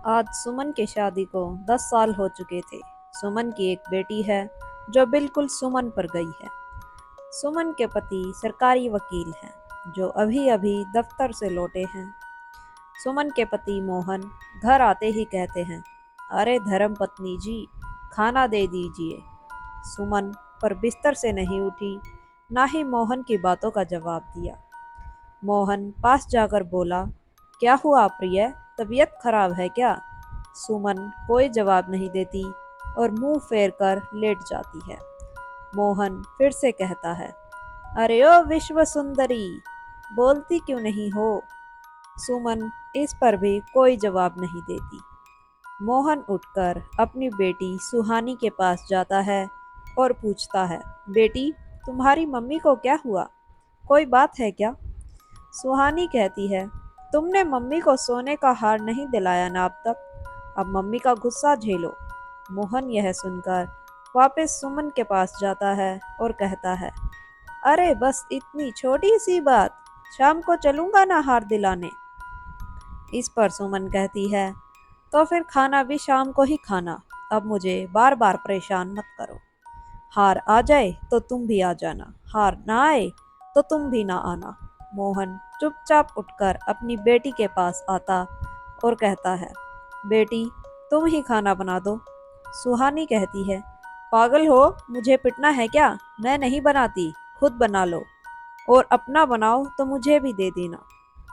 आज सुमन की शादी को 10 साल हो चुके थे। सुमन की एक बेटी है जो बिल्कुल सुमन पर गई है। सुमन के पति सरकारी वकील हैं जो अभी अभी दफ्तर से लौटे हैं। सुमन के पति मोहन घर आते ही कहते हैं, अरे धर्म पत्नी जी, खाना दे दीजिए। सुमन पर बिस्तर से नहीं उठी, ना ही मोहन की बातों का जवाब दिया। मोहन पास जाकर बोला, क्या हुआ प्रिय, तबीयत खराब है क्या? सुमन कोई जवाब नहीं देती और मुंह फेर कर लेट जाती है। मोहन फिर से कहता है, अरे ओ विश्व सुंदरी, बोलती क्यों नहीं हो? सुमन इस पर भी कोई जवाब नहीं देती। मोहन उठकर अपनी बेटी सुहानी के पास जाता है और पूछता है, बेटी, तुम्हारी मम्मी को क्या हुआ? कोई बात है क्या? सुहानी कहती है, तुमने मम्मी को सोने का हार नहीं दिलाया ना अब तक, अब मम्मी का गुस्सा झेलो। मोहन यह सुनकर वापस सुमन के पास जाता है और कहता है, अरे बस इतनी छोटी सी बात, शाम को चलूंगा ना हार दिलाने। इस पर सुमन कहती है, तो फिर खाना भी शाम को ही खाना, अब मुझे बार बार परेशान मत करो। हार आ जाए तो तुम भी आ जाना, हार ना आए तो तुम भी ना आना। मोहन चुपचाप उठकर अपनी बेटी के पास आता और कहता है, बेटी, तुम ही खाना बना दो। सुहानी कहती है, पागल हो, मुझे पिटना है क्या? मैं नहीं बनाती, खुद बना लो, और अपना बनाओ तो मुझे भी दे देना।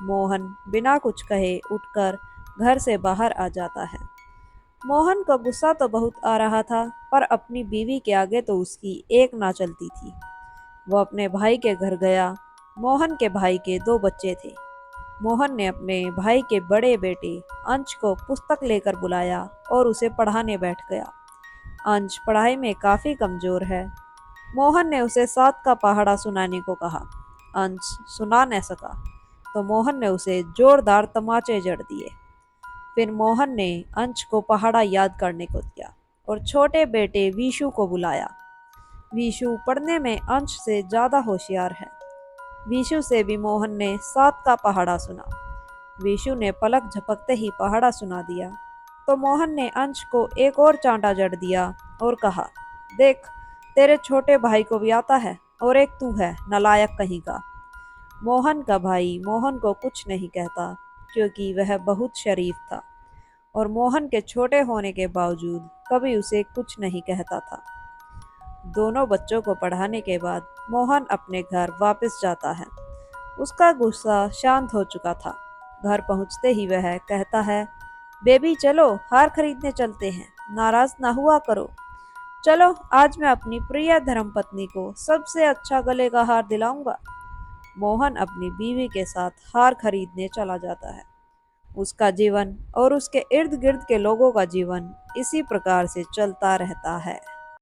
मोहन बिना कुछ कहे उठकर घर से बाहर आ जाता है। मोहन का गुस्सा तो बहुत आ रहा था, पर अपनी बीवी के आगे तो उसकी एक ना चलती थी। वो अपने भाई के घर गया। मोहन के भाई के दो बच्चे थे। मोहन ने अपने भाई के बड़े बेटे अंश को पुस्तक लेकर बुलाया और उसे पढ़ाने बैठ गया। अंश पढ़ाई में काफ़ी कमज़ोर है। मोहन ने उसे 7 का पहाड़ा सुनाने को कहा। अंश सुना न सका, तो मोहन ने उसे जोरदार तमाचे जड़ दिए। फिर मोहन ने अंश को पहाड़ा याद करने को दिया और छोटे बेटे वीशु को बुलाया। वीशु पढ़ने में अंश से ज़्यादा होशियार है। वीशु से भी मोहन ने 7 का पहाड़ा सुना। वीशु ने पलक झपकते ही पहाड़ा सुना दिया, तो मोहन ने अंश को एक और चांटा जड़ दिया और कहा, देख, तेरे छोटे भाई को भी आता है और एक तू है नालायक कहीं का। मोहन का भाई मोहन को कुछ नहीं कहता, क्योंकि वह बहुत शरीफ था और मोहन के छोटे होने के बावजूद कभी उसे कुछ नहीं कहता था। दोनों बच्चों को पढ़ाने के बाद मोहन अपने घर वापस जाता है। उसका गुस्सा शांत हो चुका था। घर पहुंचते ही वह कहता है, बेबी चलो हार खरीदने चलते हैं, नाराज ना हुआ करो। चलो, आज मैं अपनी प्रिय धर्मपत्नी को सबसे अच्छा गले का हार दिलाऊंगा। मोहन अपनी बीवी के साथ हार खरीदने चला जाता है। उसका जीवन और उसके इर्द गिर्द के लोगों का जीवन इसी प्रकार से चलता रहता है।